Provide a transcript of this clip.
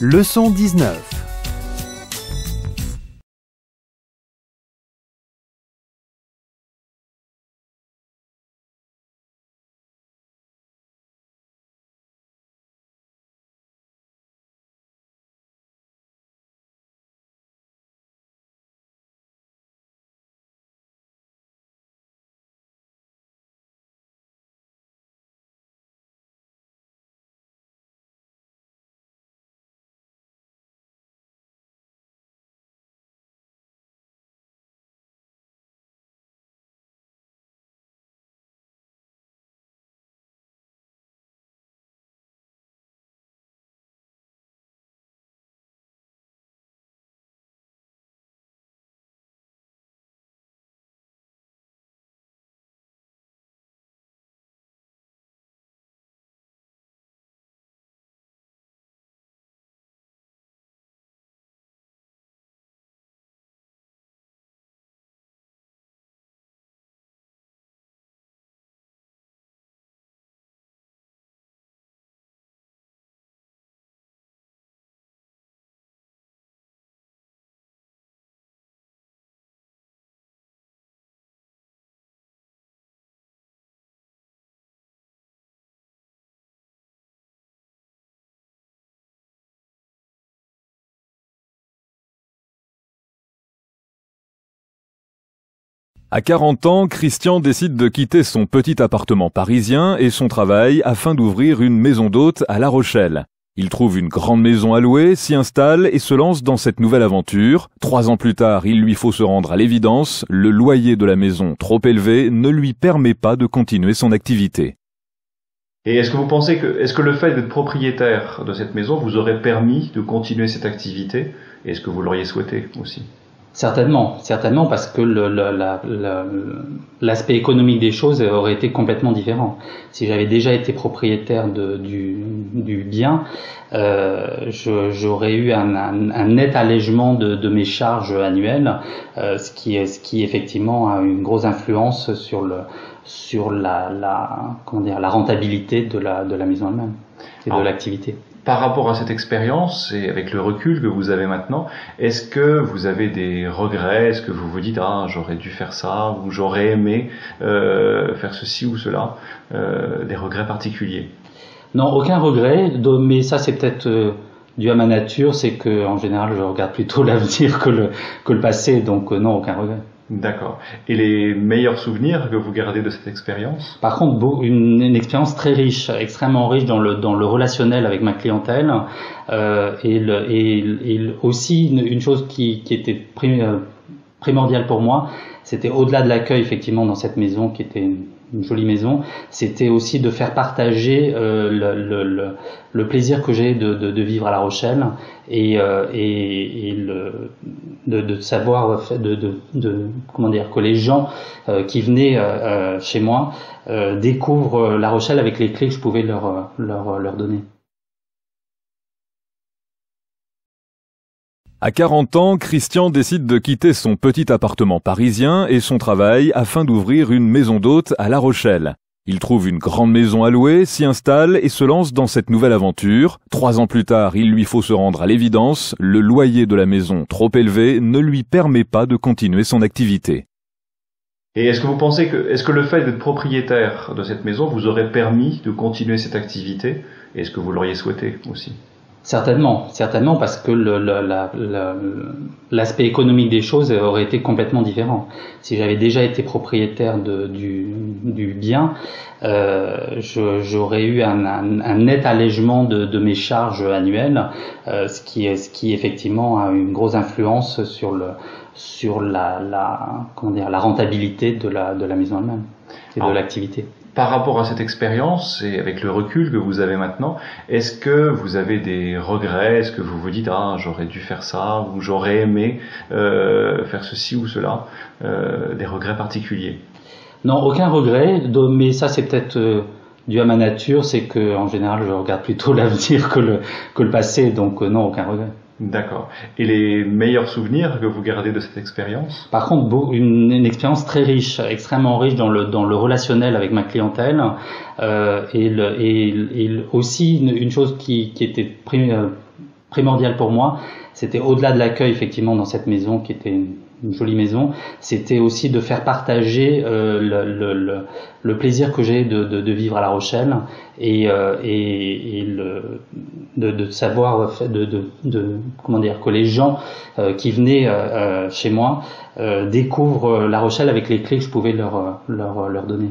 Leçon 19. À 40 ans, Christian décide de quitter son petit appartement parisien et son travail afin d'ouvrir une maison d'hôte à La Rochelle. Il trouve une grande maison à louer, s'y installe et se lance dans cette nouvelle aventure. 3 ans plus tard, il lui faut se rendre à l'évidence, le loyer de la maison, trop élevé, ne lui permet pas de continuer son activité. Et est-ce que vous pensez est-ce que le fait d'être propriétaire de cette maison vous aurait permis de continuer cette activité? Et est-ce que vous l'auriez souhaité aussi? Certainement, parce que l'aspect économique des choses aurait été complètement différent. Si j'avais déjà été propriétaire du bien, j'aurais eu un net allègement de mes charges annuelles, ce qui effectivement a une grosse influence sur la rentabilité de la maison elle-même et de l'activité. Par rapport à cette expérience et avec le recul que vous avez maintenant, est-ce que vous avez des regrets? Est-ce que vous vous dites j'aurais dû faire ça ou j'aurais aimé faire ceci ou cela, des regrets particuliers? Non, aucun regret, mais ça c'est peut-être dû à ma nature, c'est que en général je regarde plutôt l'avenir que le passé, donc non, aucun regret. D'accord. Et les meilleurs souvenirs que vous gardez de cette expérience? Par contre, une expérience très riche, extrêmement riche dans le relationnel avec ma clientèle, et aussi une chose qui était primordiale pour moi, c'était au-delà de l'accueil effectivement dans cette maison qui était une jolie maison, c'était aussi de faire partager le plaisir que j'ai de vivre à La Rochelle et de savoir que les gens qui venaient chez moi découvrent La Rochelle avec les clés que je pouvais leur donner. À 40 ans, Christian décide de quitter son petit appartement parisien et son travail afin d'ouvrir une maison d'hôte à La Rochelle. Il trouve une grande maison à louer, s'y installe et se lance dans cette nouvelle aventure. 3 ans plus tard, il lui faut se rendre à l'évidence, le loyer de la maison, trop élevé, ne lui permet pas de continuer son activité. Et est-ce que vous pensez est-ce que le fait d'être propriétaire de cette maison vous aurait permis de continuer cette activité? Et est-ce que vous l'auriez souhaité aussi? Certainement, parce que l'aspect économique des choses aurait été complètement différent. Si j'avais déjà été propriétaire du bien, j'aurais eu un net allègement de mes charges annuelles, ce qui effectivement a une grosse influence sur la rentabilité de la maison elle-même et de l'activité. Par rapport à cette expérience et avec le recul que vous avez maintenant, est-ce que vous avez des regrets? Est-ce que vous vous dites j'aurais dû faire ça ou j'aurais aimé faire ceci ou cela, des regrets particuliers? Non, aucun regret, mais ça c'est peut-être dû à ma nature, c'est que en général je regarde plutôt l'avenir que le passé, donc non, aucun regret. D'accord. Et les meilleurs souvenirs que vous gardez de cette expérience? Par contre, une expérience très riche, extrêmement riche dans le relationnel avec ma clientèle, et aussi une chose qui était primordial pour moi, c'était au-delà de l'accueil effectivement dans cette maison qui était une jolie maison, c'était aussi de faire partager le plaisir que j'ai de vivre à La Rochelle et de savoir comment dire, que les gens qui venaient chez moi découvrent La Rochelle avec les clés que je pouvais leur donner.